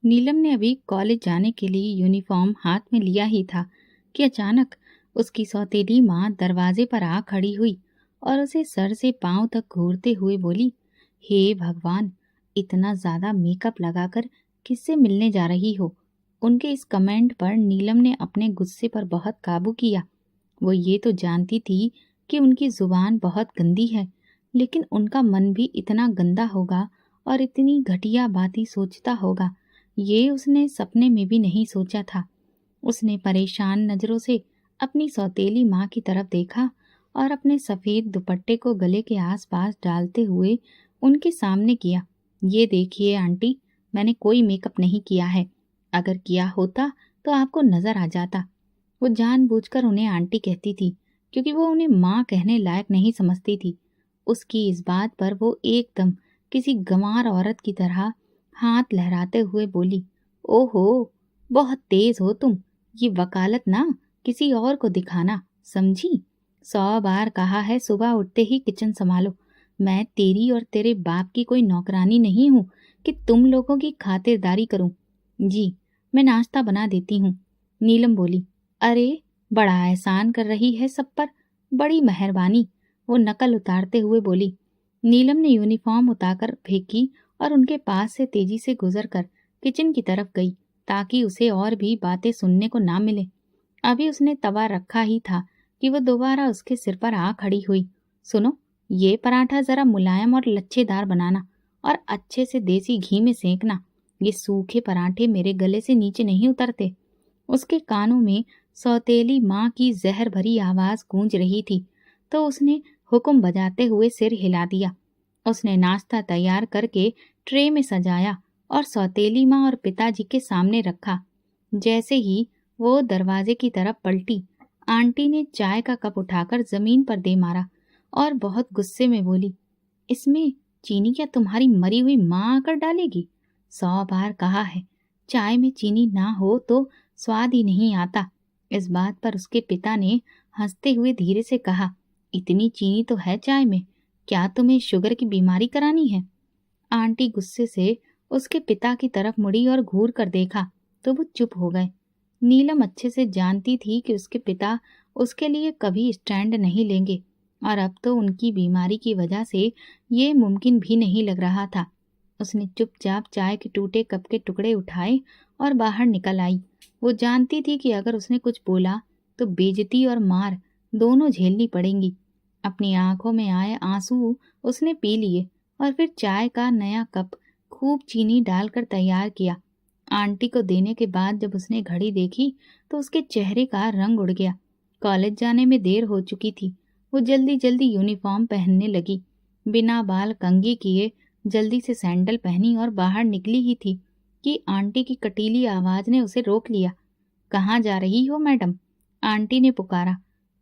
नीलम ने अभी कॉलेज जाने के लिए यूनिफॉर्म हाथ में लिया ही था कि अचानक उसकी सौतेली माँ दरवाजे पर आ खड़ी हुई और उसे सर से पांव तक घूरते हुए बोली, हे भगवान, इतना ज्यादा मेकअप लगाकर किससे मिलने जा रही हो। उनके इस कमेंट पर नीलम ने अपने गुस्से पर बहुत काबू किया। वो ये तो जानती थी कि उनकी जुबान बहुत गंदी है, लेकिन उनका मन भी इतना गंदा होगा और इतनी घटिया बातें सोचता होगा, ये उसने सपने में भी नहीं सोचा था। उसने परेशान नजरों से अपनी सौतेली माँ की तरफ देखा और अपने सफेद दुपट्टे को गले के आसपास डालते हुए उनके सामने किया। ये देखिए आंटी, मैंने कोई मेकअप नहीं किया है। अगर किया होता तो आपको नजर आ जाता। वो जानबूझकर उन्हें आंटी कहती थी क्योंकि वो उन्हें माँ कहने लायक नहीं समझती थी। उसकी इस बात पर वो एकदम किसी गंवार औरत की तरह हाथ लहराते हुए बोली, ओहो, बहुत तेज हो तुम। ये वकालत ना किसी और को दिखाना, समझी? 100 बार कहा है सुबह उठते ही किचन संभालो। मैं तेरी और तेरे बाप की कोई नौकरानी नहीं हूँ कि तुम लोगों की खातिरदारी करूं। जी, मैं नाश्ता बना देती हूँ, नीलम बोली। अरे, बड़ा एहसान कर रही है सब पर, बड़ी मेहरबानी, वो नकल उतारते हुए बोली। नीलम ने यूनिफॉर्म उतारकर फेंकी और उनके पास से तेजी से गुजरकर किचन की तरफ गई ताकि उसे और भी बातें सुनने को ना मिले। अभी उसने तवा रखा ही था कि वो दोबारा उसके सिर पर आ खड़ी हुई। सुनो, ये पराठा जरा मुलायम और लच्छेदार बनाना और अच्छे से देसी घी में सेंकना। ये सूखे पराठे मेरे गले से नीचे नहीं उतरते। उसके कानों में सौतेली माँ की जहर भरी आवाज गूंज रही थी, तो उसने हुक्म बजाते हुए सिर हिला दिया। उसने नाश्ता तैयार करके ट्रे में सजाया और सौतेली माँ और पिताजी के सामने रखा। जैसे ही वो दरवाजे की तरफ पलटी, आंटी ने चाय का कप उठाकर जमीन पर दे मारा और बहुत गुस्से में बोली, इसमें चीनी क्या तुम्हारी मरी हुई माँ आकर डालेगी? 100 बार कहा है, चाय में चीनी ना हो तो स्वाद ही नहीं आता। इस बात पर उसके पिता ने हंसते हुए धीरे से कहा, इतनी चीनी तो है चाय में, क्या तुम्हें शुगर की बीमारी करानी है? आंटी गुस्से से उसके पिता की तरफ मुड़ी और घूर कर देखा तो वो चुप हो गए। नीलम अच्छे से जानती थी कि उसके पिता उसके लिए कभी स्टैंड नहीं लेंगे और अब तो उनकी बीमारी की वजह से ये मुमकिन भी नहीं लग रहा था। उसने चुपचाप चाय के टूटे कप के टुकड़े उठाए और बाहर निकल आई। वो जानती थी कि अगर उसने कुछ बोला तो बेइज्जती और मार दोनों झेलनी पड़ेंगी। अपनी आंखों में आए आंसू उसने पी लिए और फिर चाय का नया कप खूब चीनी डालकर तैयार किया। आंटी को देने के बाद जब उसने घड़ी देखी तो उसके चेहरे का रंग उड़ गया। कॉलेज जाने में देर हो चुकी थी। वो जल्दी जल्दी यूनिफॉर्म पहनने लगी। बिना बाल कंघी किए जल्दी से सैंडल पहनी और बाहर निकली ही थी कि आंटी की कटीली आवाज ने उसे रोक लिया। कहाँ जा रही हो मैडम? आंटी ने पुकारा।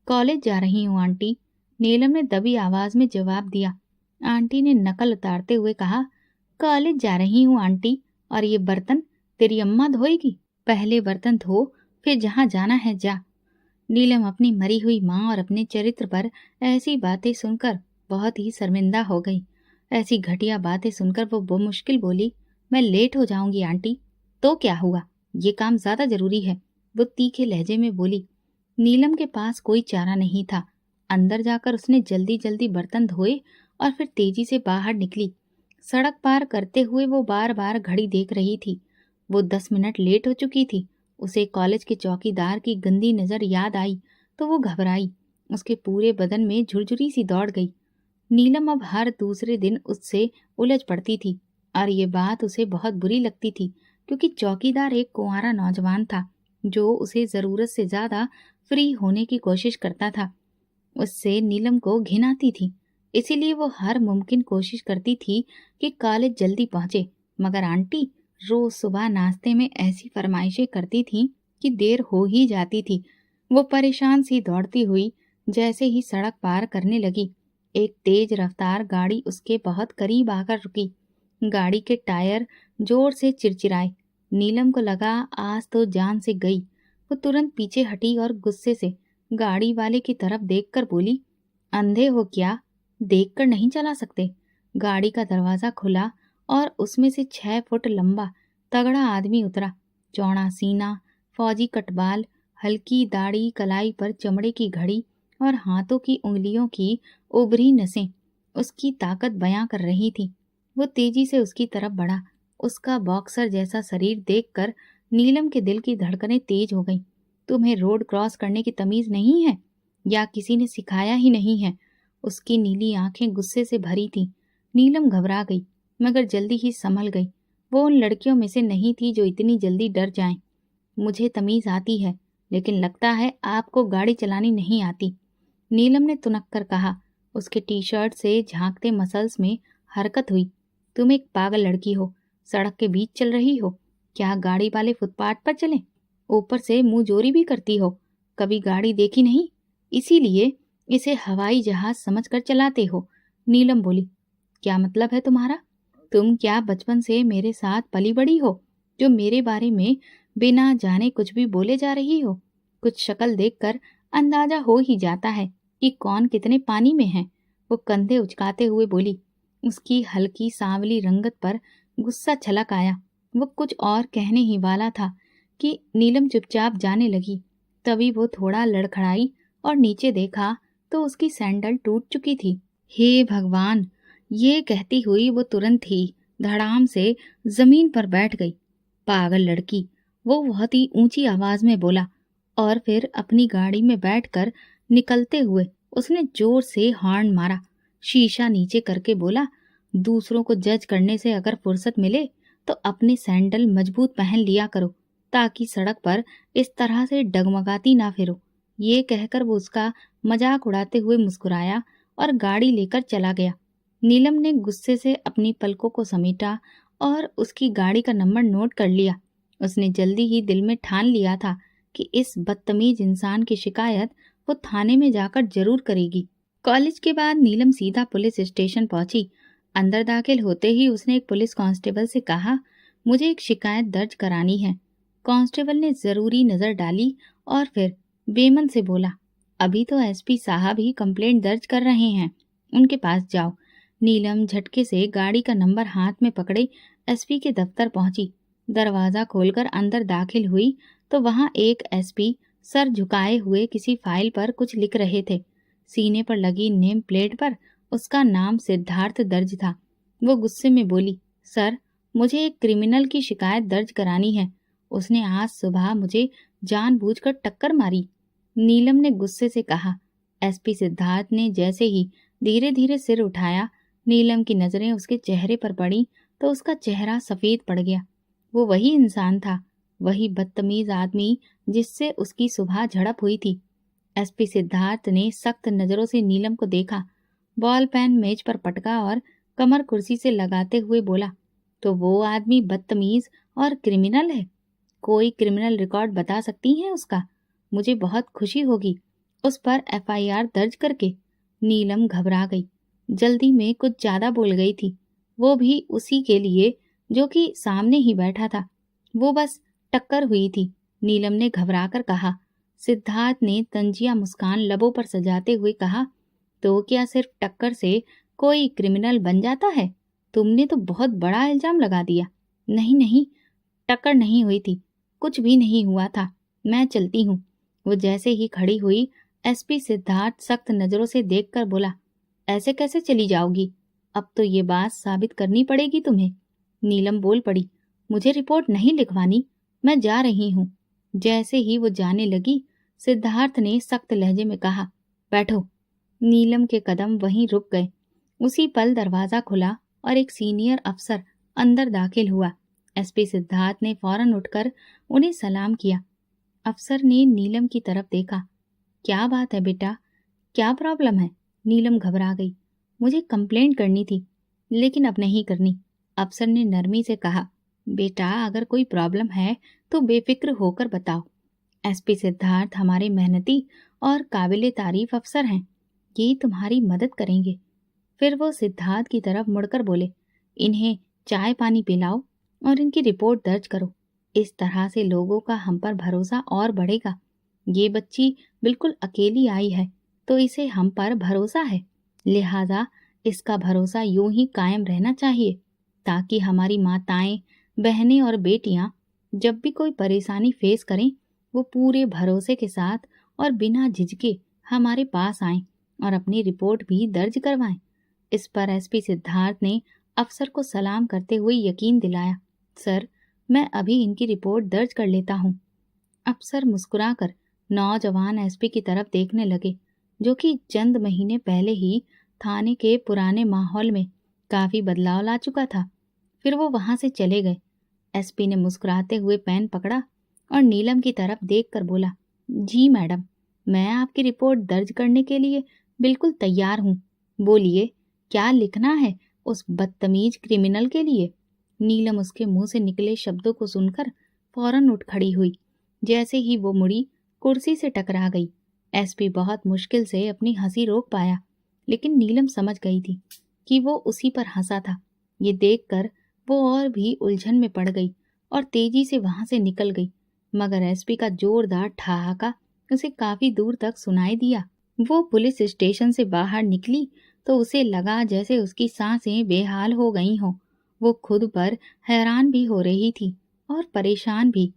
कॉलेज जा रही हूँ आंटी, नीलम ने दबी आवाज में जवाब दिया। आंटी ने नकल उतारते हुए कहा, कॉलेज जा रही हूँ आंटी, और ये बर्तन तेरी अम्मा धोएगी। पहले बर्तन धो, फिर जहाँ जाना है जा। नीलम अपनी मरी हुई माँ और अपने चरित्र पर ऐसी बातें सुनकर बहुत ही शर्मिंदा हो गई। ऐसी घटिया बातें सुनकर वो मुश्किल बोली, मैं लेट हो जाऊंगी आंटी। तो क्या हुआ, ये काम ज्यादा जरूरी है, वो तीखे लहजे में बोली। नीलम के पास कोई चारा नहीं था। अंदर जाकर उसने जल्दी जल्दी बर्तन धोए और फिर तेजी से बाहर निकली। सड़क पार करते हुए वो बार बार घड़ी देख रही थी। वो 10 मिनट लेट हो चुकी थी। उसे कॉलेज के चौकीदार की गंदी नजर याद आई तो वो घबराई। उसके पूरे बदन में झुरझुरी सी दौड़ गई। नीलम अब हर दूसरे दिन उससे उलझ पड़ती थी और ये बात उसे बहुत बुरी लगती थी क्योंकि चौकीदार एक कुंवारा नौजवान था जो उसे जरूरत से ज्यादा फ्री होने की कोशिश करता था। उससे नीलम को घिन आती थी, इसीलिए वो हर मुमकिन कोशिश करती थी कि कॉलेज जल्दी पहुंचे। मगर आंटी रोज सुबह नाश्ते में ऐसी फरमाइशें करती थी कि देर हो ही जाती थी। वो परेशान सी दौड़ती हुई जैसे ही सड़क पार करने लगी, एक तेज रफ्तार गाड़ी उसके बहुत करीब आकर रुकी। गाड़ी के टायर जोर से चिरचिराए। नीलम को लगा आज तो जान से गई। वो तुरंत पीछे हटी और गुस्से से गाड़ी वाले की तरफ देखकर बोली, अंधे हो क्या? देखकर नहीं चला सकते? गाड़ी का दरवाजा खुला और उसमें से 6 फुट लंबा तगड़ा आदमी उतरा। चौड़ा सीना, फौजी कटबाल, हल्की दाढ़ी, कलाई पर चमड़े की घड़ी और हाथों की उंगलियों की उभरी नसें उसकी ताकत बयां कर रही थी। वो तेजी से उसकी तरफ बढ़ा। उसका बॉक्सर जैसा शरीर देखकर नीलम के दिल की धड़कनें तेज हो गईं। तुम्हें रोड क्रॉस करने की तमीज नहीं है या किसी ने सिखाया ही नहीं है? उसकी नीली आंखें गुस्से से भरी थीं। नीलम घबरा गई, मगर जल्दी ही संभल गई। वो उन लड़कियों में से नहीं थी जो इतनी जल्दी डर जाएं। मुझे तमीज आती है, लेकिन लगता है आपको गाड़ी चलानी नहीं आती, नीलम ने तुनक कर कहा। उसके टी शर्ट से झांकते मसल्स में हरकत हुई। तुम एक पागल लड़की हो, सड़क के बीच चल रही हो। क्या गाड़ी वाले फुटपाथ पर चले? ऊपर से मुंह जोरी भी करती हो। कभी गाड़ी देखी नहीं, इसीलिए इसे हवाई जहाज समझकर चलाते हो। नीलम बोली। क्या मतलब है तुम्हारा? तुम क्या बचपन से मेरे साथ पली बड़ी हो, जो मेरे बारे में बिना जाने कुछ भी बोले जा रही हो? कुछ शक्ल देखकर अंदाजा हो ही जाता है कि कौन कितने पानी में है। वो कंधे उचकाते हुए बोली। उसकी हल्की सांवली रंगत पर गुस्सा छलक आया। वो कुछ और कहने ही वाला था कि नीलम चुपचाप जाने लगी। तभी वो थोड़ा लड़खड़ाई और नीचे देखा तो उसकी सैंडल टूट चुकी थी। हे भगवान! ये कहती हुई वो तुरंत ही धड़ाम से जमीन पर बैठ गई। पागल लड़की, वो बहुत ही ऊंची आवाज में बोला। और फिर अपनी गाड़ी में बैठकर निकलते हुए उसने जोर से हॉर्न मारा। शीशा नीचे करके बोला, दूसरों को जज करने से अगर फुर्सत मिले तो अपने सैंडल मजबूत पहन लिया करो, ताकि सड़क पर इस तरह से डगमगाती ना फिरो। ये कहकर वो उसका मजाक उड़ाते हुए मुस्कुराया और गाड़ी लेकर चला गया। नीलम ने गुस्से से अपनी पलकों को समेटा और उसकी गाड़ी का नंबर नोट कर लिया। उसने जल्दी ही दिल में ठान लिया था कि इस बदतमीज इंसान की शिकायत वो थाने में जाकर जरूर करेगी। कॉलेज के बाद नीलम सीधा पुलिस स्टेशन पहुंची। अंदर दाखिल होते ही उसने एक पुलिस कांस्टेबल से कहा, मुझे एक शिकायत दर्ज करानी है। कांस्टेबल ने जरूरी नजर डाली और फिर बेमन से बोला, अभी तो एसपी साहब ही कंप्लेंट दर्ज कर रहे हैं, उनके पास जाओ। नीलम झटके से गाड़ी का नंबर हाथ में पकड़े एसपी के दफ्तर पहुंची। दरवाजा खोलकर अंदर दाखिल हुई तो वहां एक एसपी सर झुकाए हुए किसी फाइल पर कुछ लिख रहे थे। सीने पर लगी नेम प्लेट पर उसका नाम सिद्धार्थ दर्ज था। वो गुस्से में बोली, सर, मुझे एक क्रिमिनल की शिकायत दर्ज करानी है। उसने आज सुबह मुझे जानबूझकर टक्कर मारी। नीलम ने गुस्से से कहा। एसपी सिद्धार्थ ने जैसे ही धीरे धीरे सिर उठाया, नीलम की नजरें उसके चेहरे पर पड़ी तो उसका चेहरा सफेद पड़ गया। वो वही इंसान था, वही बदतमीज आदमी जिससे उसकी सुबह झड़प हुई थी। एसपी सिद्धार्थ ने सख्त नजरों से नीलम को देखा, बॉल पेन मेज पर पटका और कमर कुर्सी से लगाते हुए बोला, तो वो आदमी बदतमीज और क्रिमिनल है? कोई क्रिमिनल रिकॉर्ड बता सकती हैं उसका? मुझे बहुत खुशी होगी उस पर एफआईआर दर्ज करके। नीलम घबरा गई, जल्दी में कुछ ज्यादा बोल गई थी, वो भी उसी के लिए जो कि सामने ही बैठा था। वो बस टक्कर हुई थी, नीलम ने घबराकर कहा। सिद्धार्थ ने तंजिया मुस्कान लबों पर सजाते हुए कहा, तो क्या सिर्फ टक्कर से कोई क्रिमिनल बन जाता है? तुमने तो बहुत बड़ा इल्जाम लगा दिया। नहीं नहीं, टक्कर नहीं हुई थी, कुछ भी नहीं हुआ था, मैं चलती हूँ। वो जैसे ही खड़ी हुई, एसपी सिद्धार्थ सख्त नजरों से देखकर बोला, ऐसे कैसे चली जाओगी? अब तो ये बात साबित करनी पड़ेगी तुम्हें। नीलम बोल पड़ी, मुझे रिपोर्ट नहीं लिखवानी, मैं जा रही हूँ। जैसे ही वो जाने लगी, सिद्धार्थ ने सख्त लहजे में कहा, बैठो। नीलम के कदम वहीं रुक गए। उसी पल दरवाजा खुला और एक सीनियर अफसर अंदर दाखिल हुआ। एसपी सिद्धार्थ ने फौरन उठकर उन्हें सलाम किया। अफसर ने नीलम की तरफ देखा। क्या बात है बेटा, क्या प्रॉब्लम है? नीलम घबरा गई। मुझे कंप्लेंट करनी थी, लेकिन अब नहीं करनी, अफसर ने नरमी से कहा। बेटा, अगर कोई प्रॉब्लम है तो बेफिक्र होकर बताओ। एसपी सिद्धार्थ हमारे मेहनती और काबिले तारीफ अफसर हैं, ये तुम्हारी मदद करेंगे। फिर वो सिद्धार्थ की तरफ मुड़कर बोले, इन्हें चाय पानी पिलाओ और इनकी रिपोर्ट दर्ज करो। इस तरह से लोगों का हम पर भरोसा और बढ़ेगा। ये बच्ची बिल्कुल अकेली आई है तो इसे हम पर भरोसा है, लिहाजा इसका भरोसा यूं ही कायम रहना चाहिए, ताकि हमारी माताएं बहनें और बेटियां जब भी कोई परेशानी फेस करें, वो पूरे भरोसे के साथ और बिना झिझके हमारे पास आएं और अपनी रिपोर्ट भी दर्ज करवाएं। इस पर एसपी सिद्धार्थ ने अफसर को सलाम करते हुए यकीन दिलाया, सर, मैं अभी इनकी रिपोर्ट दर्ज कर लेता हूँ। अफसर मुस्कुराकर नौजवान एसपी की तरफ देखने लगे, जो कि चंद महीने पहले ही थाने के पुराने माहौल में काफी बदलाव ला चुका था। फिर वो वहां से चले गए। एसपी ने मुस्कुराते हुए पेन पकड़ा और नीलम की तरफ देखकर बोला, जी मैडम, मैं आपकी रिपोर्ट दर्ज करने के लिए बिल्कुल तैयार हूँ। बोलिए, क्या लिखना है उस बदतमीज क्रिमिनल के लिए? नीलम उसके मुंह से निकले शब्दों को सुनकर फौरन उठ खड़ी हुई। जैसे ही वो मुड़ी, कुर्सी से टकरा गई। एसपी बहुत मुश्किल से अपनी हंसी रोक पाया, लेकिन नीलम समझ गई थी कि वो उसी पर हंसा था। ये देखकर वो और भी उलझन में पड़ गई और तेजी से वहां से निकल गई, मगर एसपी का जोरदार ठहाका उसे काफी दूर तक सुनाई दिया। वो पुलिस स्टेशन से बाहर निकली तो उसे लगा जैसे उसकी सांसें बेहाल हो गई हों। वो खुद पर हैरान भी हो रही थी और परेशान भी।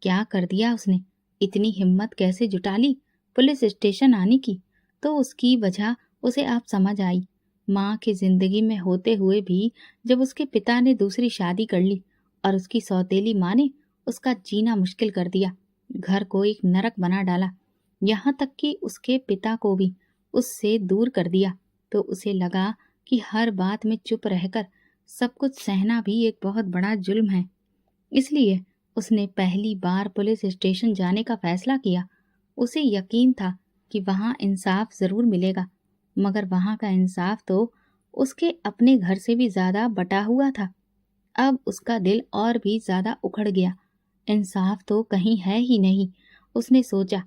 क्या कर दिया उसने? इतनी हिम्मत कैसे जुटा ली पुलिस स्टेशन आने की? तो उसकी वजह उसे अब समझ आई। माँ की जिंदगी में होते हुए भी जब उसके पिता ने दूसरी शादी कर ली और उसकी सौतेली माँ ने उसका जीना मुश्किल कर दिया, घर को एक नरक बना डाला, यहाँ तक कि उसके पिता को भी उससे दूर कर दिया, तो उसे लगा कि हर बात में चुप रहकर सब कुछ सहना भी एक बहुत बड़ा जुल्म है। इसलिए उसने पहली बार पुलिस स्टेशन जाने का फैसला किया। उसे यकीन था कि वहां इंसाफ जरूर मिलेगा, मगर वहां का इंसाफ तो उसके अपने घर से भी ज्यादा बटा हुआ था। अब उसका दिल और भी ज्यादा उखड़ गया। इंसाफ तो कहीं है ही नहीं। उसने सोचा,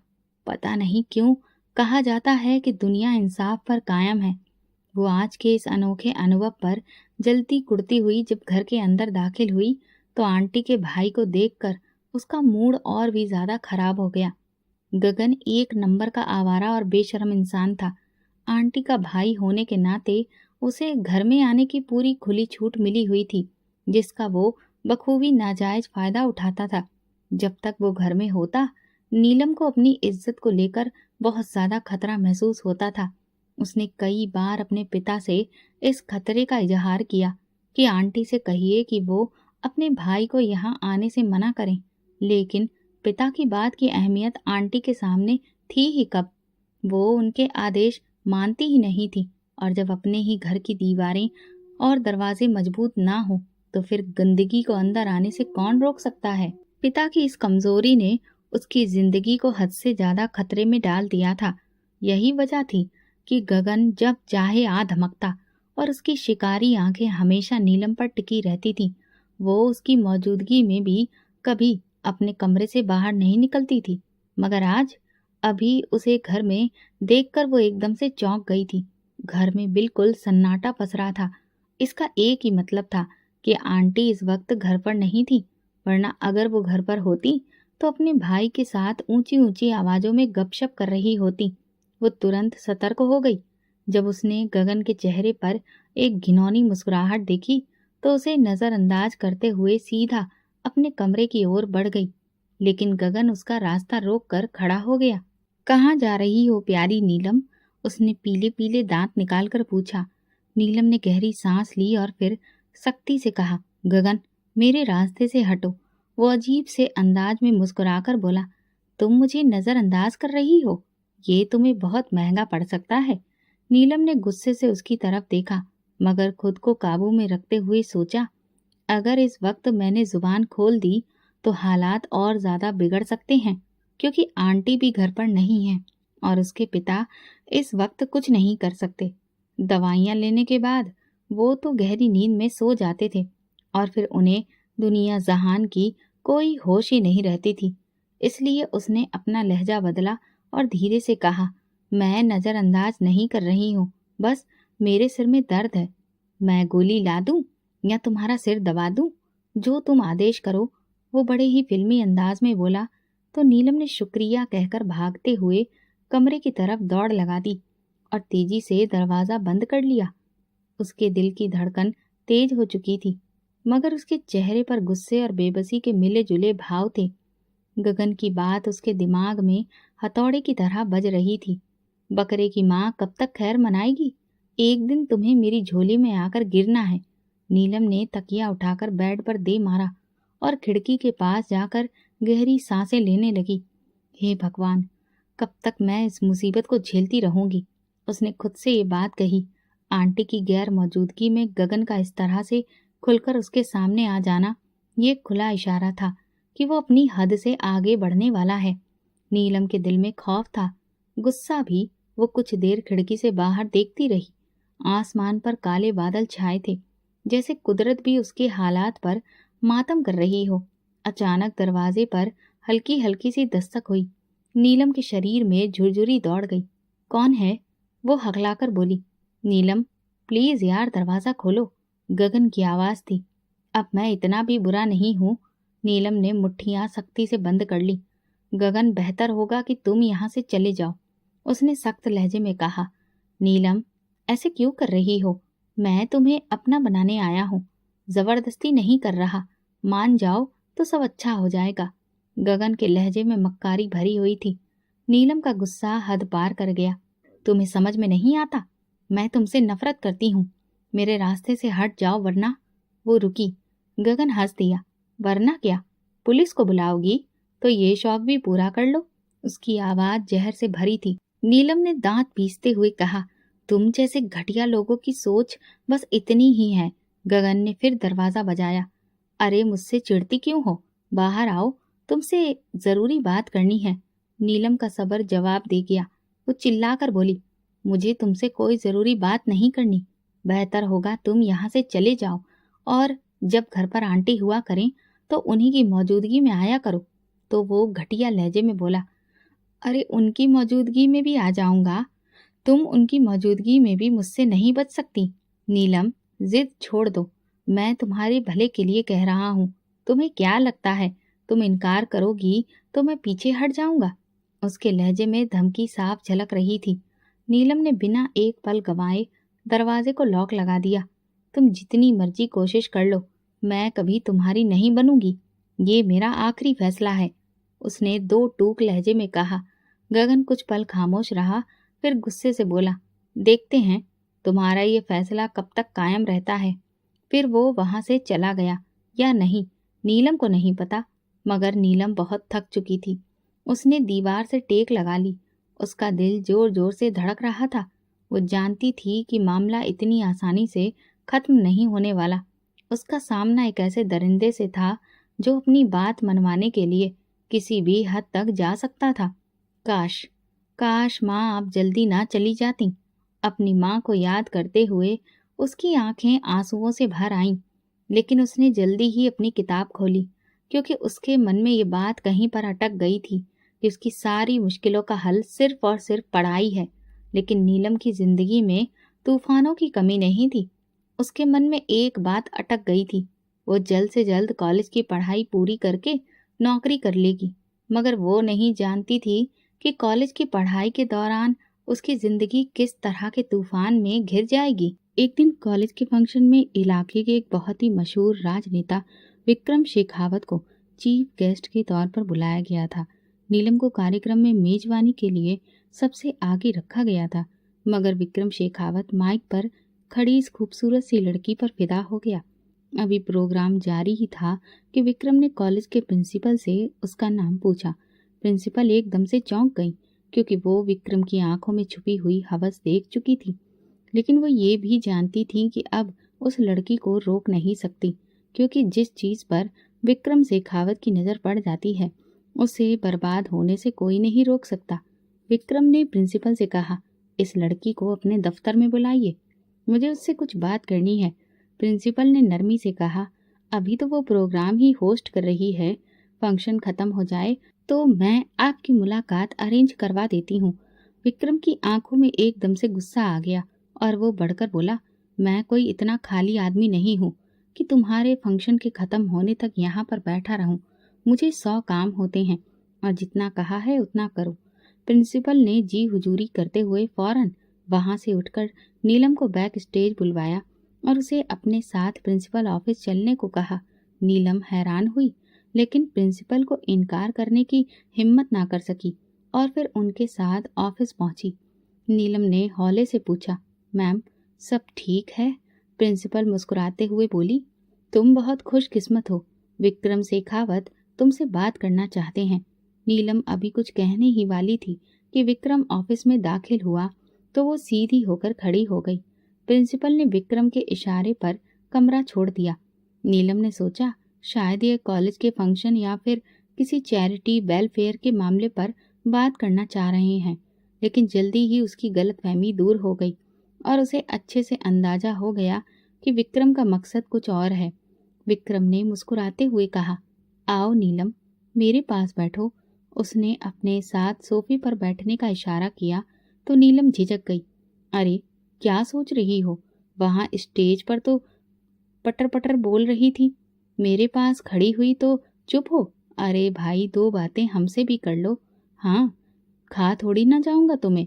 पता नहीं क्यों कहा जाता है कि दुनिया इंसाफ पर कायम है। वो आज के इस अनोखे अनुभव पर जलती कुड़ती हुई जब घर के अंदर दाखिल हुई, तो आंटी के भाई को देखकर उसका मूड और भी ज्यादा खराब हो गया। गगन एक नंबर का आवारा और बेशर्म इंसान था। आंटी का भाई होने के नाते उसे घर में आने की पूरी खुली छूट मिली हुई थी, जिसका वो बखूबी नाजायज फायदा उठाता था। जब तक वो घर में होता, नीलम को अपनी इज्जत को लेकर बहुत ज्यादा खतरा महसूस होता था। उसने कई बार अपने पिता से इस खतरे का इजहार किया कि आंटी से कहिए कि वो अपने भाई को यहाँ आने से मना करें, लेकिन पिता की बात की अहमियत आंटी के सामने थी ही कब। वो उनके आदेश मानती ही नहीं थी, और जब अपने ही घर की दीवारें और दरवाजे मजबूत ना हो तो फिर गंदगी को अंदर आने से कौन रोक सकता है। पिता की इस कमजोरी ने उसकी जिंदगी को हद से ज्यादा खतरे में डाल दिया था। यही वजह थी कि गगन जब चाहे आ धमकता और उसकी शिकारी आंखें हमेशा नीलम पर टिकी रहती थी। वो उसकी मौजूदगी में भी कभी अपने कमरे से बाहर नहीं निकलती थी, मगर आज अभी उसे घर में देखकर वो एकदम से चौंक गई थी। घर में बिल्कुल सन्नाटा पसरा था। इसका एक ही मतलब था कि आंटी इस वक्त घर पर नहीं थी, वरना अगर वो घर पर होती तो अपने भाई के साथ ऊंची ऊंची आवाजों में गपशप कर रही होती। वो तुरंत सतर्क हो गई। जब उसने गगन के चेहरे पर एक घिनौनी मुस्कुराहट देखी तो उसे नजरअंदाज करते हुए सीधा अपने कमरे की ओर बढ़ गई, लेकिन गगन उसका रास्ता रोक कर खड़ा हो गया। कहाँ जा रही हो प्यारी नीलम? उसने पीले पीले दांत निकालकर पूछा। नीलम ने गहरी सांस ली और फिर सख्ती से कहा, गगन, मेरे रास्ते से हटो। वो अजीब से अंदाज में मुस्कुराकर बोला, तुम मुझे नजरअंदाज कर रही हो? ये तुम्हें बहुत महंगा पड़ सकता है। नीलम ने गुस्से से उसकी तरफ देखा, मगर खुद को काबू में रखते हुए सोचा, अगर इस वक्त मैंने जुबान खोल दी तो हालात और ज्यादा बिगड़ सकते हैं, क्योंकि आंटी भी घर पर नहीं है और उसके पिता इस वक्त कुछ नहीं कर सकते। दवाइयां लेने के बाद वो तो गहरी नींद में सो जाते थे और फिर उन्हें दुनिया जहान की कोई होश ही नहीं रहती थी। इसलिए उसने अपना लहजा बदला और धीरे से कहा, मैं नजरअंदाज नहीं कर रही हूँ, बस मेरे सिर में दर्द है। मैं गोली ला दूं या तुम्हारा सिर दबा दूं? जो तुम आदेश करो। वो बड़े ही फिल्मी अंदाज में बोला, तो नीलम ने शुक्रिया कहकर भागते हुए कमरे की तरफ दौड़ लगा दी और तेजी से दरवाजा बंद कर लिया। उसके दिल की धड़कन तेज हो चुकी थी। मगर उसके चेहरे पर गुस्से और बेबसी के मिले जुले भाव थे। गगन की बात उसके दिमाग में हथौड़े की तरह बज रही थी। बकरे की माँ कब तक खैर मनाएगी? एक दिन तुम्हें मेरी झोली में आकर गिरना है। नीलम ने तकिया उठाकर बेड पर दे मारा और खिड़की के पास जाकर गहरी सांसें लेने लगी। हे भगवान, कब तक मैं इस मुसीबत को झेलती रहूंगी? उसने खुद से ये बात कही। आंटी की गैर मौजूदगी में गगन का इस तरह से खुलकर उसके सामने आ जाना ये खुला इशारा था कि वो अपनी हद से आगे बढ़ने वाला है। नीलम के दिल में खौफ था, गुस्सा भी। वो कुछ देर खिड़की से बाहर देखती रही। आसमान पर काले बादल छाए थे, जैसे कुदरत भी उसके हालात पर मातम कर रही हो। अचानक दरवाजे पर हल्की हल्की सी दस्तक हुई। नीलम के शरीर में झुरझुरी दौड़ गई। कौन है? वो हकलाकर बोली। नीलम, प्लीज यार दरवाजा खोलो। गगन की आवाज थी। अब मैं इतना भी बुरा नहीं हूँ। नीलम ने मुट्ठियां सख्ती से बंद कर ली। गगन, बेहतर होगा कि तुम यहाँ से चले जाओ, उसने सख्त लहजे में कहा। नीलम, ऐसे क्यों कर रही हो? मैं तुम्हें अपना बनाने आया हूँ, जबरदस्ती नहीं कर रहा। मान जाओ तो सब अच्छा हो जाएगा। गगन के लहजे में मक्कारी भरी हुई थी। नीलम का गुस्सा हद पार कर गया। तुम्हें समझ में नहीं आता? मैं तुमसे नफरत करती हूँ। मेरे रास्ते से हट जाओ वरना। वो रुकी। गगन हंस दिया। वरना क्या? पुलिस को बुलाओगी? तो ये शौक भी पूरा कर लो। उसकी आवाज जहर से भरी थी। नीलम ने दांत पीसते हुए कहा, तुम जैसे घटिया लोगों की सोच बस इतनी ही है। गगन ने फिर दरवाजा बजाया। अरे मुझसे चिढ़ती क्यों हो? बाहर आओ, तुमसे जरूरी बात करनी है। नीलम का सब्र जवाब दे गया। वो चिल्लाकर बोली, मुझे तुमसे कोई जरूरी बात नहीं करनी। बेहतर होगा तुम यहाँ से चले जाओ और जब घर पर आंटी हुआ करें तो उन्हीं की मौजूदगी में आया करो। तो वो घटिया लहजे में बोला, अरे उनकी मौजूदगी में भी आ जाऊंगा। तुम उनकी मौजूदगी में भी मुझसे नहीं बच सकती। नीलम, जिद छोड़ दो। मैं तुम्हारे भले के लिए कह रहा हूँ। तुम्हें क्या लगता है तुम इनकार करोगी तो मैं पीछे हट जाऊंगा? उसके लहजे में धमकी साफ झलक रही थी। नीलम ने बिना एक पल गंवाए दरवाजे को लॉक लगा दिया। तुम जितनी मर्जी कोशिश कर लो, मैं कभी तुम्हारी नहीं बनूंगी। ये मेरा आखिरी फैसला है, उसने दो टूक लहजे में कहा। गगन कुछ पल खामोश रहा, फिर गुस्से से बोला, देखते हैं तुम्हारा ये फैसला कब तक कायम रहता है। फिर वो वहां से चला गया या नहीं, नीलम को नहीं पता, मगर नीलम बहुत थक चुकी थी। उसने दीवार से टेक लगा ली। उसका दिल जोर जोर से धड़क रहा था। वो जानती थी कि मामला इतनी आसानी से खत्म नहीं होने वाला। उसका सामना एक ऐसे दरिंदे से था जो अपनी बात मनवाने के लिए किसी भी हद तक जा सकता था। काश काश माँ आप जल्दी ना चली जाती। अपनी माँ को याद करते हुए उसकी आंखें आंसुओं से भर आईं। लेकिन उसने जल्दी ही अपनी किताब खोली, क्योंकि उसके मन में ये बात कहीं पर अटक गई थी कि उसकी सारी मुश्किलों का हल सिर्फ और सिर्फ पढ़ाई है। लेकिन नीलम की जिंदगी में तूफानों की कमी नहीं थी। उसके मन में एक बात अटक गई थी, वो जल्द से जल्द कॉलेज की पढ़ाई पूरी करके नौकरी कर लेगी। मगर वो नहीं जानती थी कि कॉलेज की पढ़ाई के दौरान उसकी जिंदगी किस तरह के तूफान में घिर जाएगी। एक दिन कॉलेज के फंक्शन में इलाके के एक बहुत ही मशहूर राजनेता विक्रम शेखावत को चीफ गेस्ट के तौर पर बुलाया गया था। नीलम को कार्यक्रम में मेजबानी के लिए सबसे आगे रखा गया था, मगर विक्रम शेखावत माइक पर खड़ी इस खूबसूरत सी लड़की पर फिदा हो गया। अभी प्रोग्राम जारी ही था कि विक्रम ने कॉलेज के प्रिंसिपल से उसका नाम पूछा। प्रिंसिपल एकदम से चौंक गई, क्योंकि वो विक्रम की आंखों में छुपी हुई हवस देख चुकी थी। लेकिन वो ये भी जानती थी कि अब उस लड़की को रोक नहीं सकती, क्योंकि जिस चीज पर विक्रम शेखावत की नजर पड़ जाती है उसे बर्बाद होने से कोई नहीं रोक सकता। विक्रम ने प्रिंसिपल से कहा, इस लड़की को अपने दफ्तर में बुलाइए, मुझे उससे कुछ बात करनी है। प्रिंसिपल ने नरमी से कहा, अभी तो वो प्रोग्राम ही होस्ट कर रही है, फंक्शन खत्म हो जाए तो मैं आपकी मुलाकात अरेंज करवा देती हूँ। विक्रम की आंखों में एकदम से गुस्सा आ गया और वो बढ़कर बोला, मैं कोई इतना खाली आदमी नहीं हूँ कि तुम्हारे फंक्शन के खत्म होने तक यहाँ पर बैठा रहूं। मुझे 100 काम होते हैं और जितना कहा है उतना करो। प्रिंसिपल ने जी हुजूरी करते हुए फौरन वहां से उठकर नीलम को बैक स्टेज बुलवाया और उसे अपने साथ प्रिंसिपल ऑफिस चलने को कहा। नीलम हैरान हुई, लेकिन प्रिंसिपल को इनकार करने की हिम्मत ना कर सकी और फिर उनके साथ ऑफिस पहुंची। नीलम ने हौले से पूछा, मैम सब ठीक है? प्रिंसिपल मुस्कुराते हुए बोली, तुम बहुत खुशकिस्मत हो, विक्रम शेखावत तुमसे बात करना चाहते हैं। नीलम अभी कुछ कहने ही वाली थी कि विक्रम ऑफिस में दाखिल हुआ तो वो सीधी होकर खड़ी हो गई। प्रिंसिपल ने विक्रम के इशारे पर कमरा छोड़ दिया। नीलम ने सोचा शायद ये कॉलेज के फंक्शन या फिर किसी चैरिटी वेलफेयर के मामले पर बात करना चाह रहे हैं, लेकिन जल्दी ही उसकी गलतफहमी दूर हो गई और उसे अच्छे से अंदाजा हो गया कि विक्रम का मकसद कुछ और है। विक्रम ने मुस्कुराते हुए कहा, आओ नीलम, मेरे पास बैठो। उसने अपने साथ सोफे पर बैठने का इशारा किया तो नीलम झिझक गई। अरे क्या सोच रही हो? वहां स्टेज पर तो पटर पटर बोल रही थी, मेरे पास खड़ी हुई तो चुप हो? अरे भाई, दो बातें हमसे भी कर लो। हाँ, खा थोड़ी ना जाऊंगा तुम्हें।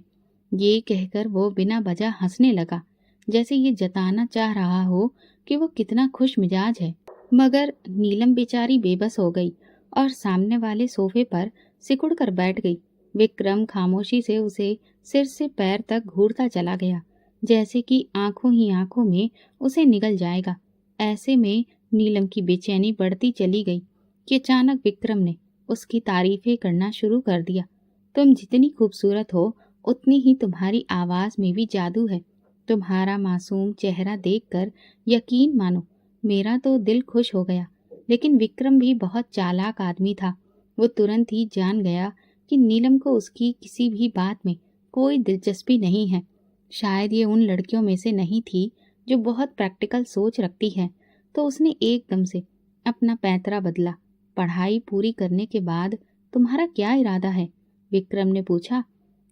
ये कहकर वो बिना वजह हंसने लगा, जैसे ये जताना चाह रहा हो कि वो कितना खुश मिजाज है। मगर नीलम बेचारी बेबस हो गई और सामने वाले सोफे पर सिकुड़ कर बैठ गई। विक्रम खामोशी से उसे सिर से पैर तक घूरता चला गया, जैसे कि आंखों ही आंखों में उसे निगल जाएगा। ऐसे में नीलम की बेचैनी बढ़ती चली गई कि अचानक विक्रम ने उसकी तारीफें करना शुरू कर दिया। तुम जितनी खूबसूरत हो उतनी ही तुम्हारी आवाज में भी जादू है। तुम्हारा मासूम चेहरा देखकर यकीन मानो मेरा तो दिल खुश हो गया। लेकिन विक्रम भी बहुत चालाक आदमी था। वो तुरंत ही जान गया कि नीलम को उसकी किसी भी बात में कोई दिलचस्पी नहीं है। शायद ये उन लड़कियों में से नहीं थी जो बहुत प्रैक्टिकल सोच रखती है। तो उसने एकदम से अपना पैंतरा बदला। पढ़ाई पूरी करने के बाद तुम्हारा क्या इरादा है? विक्रम ने पूछा।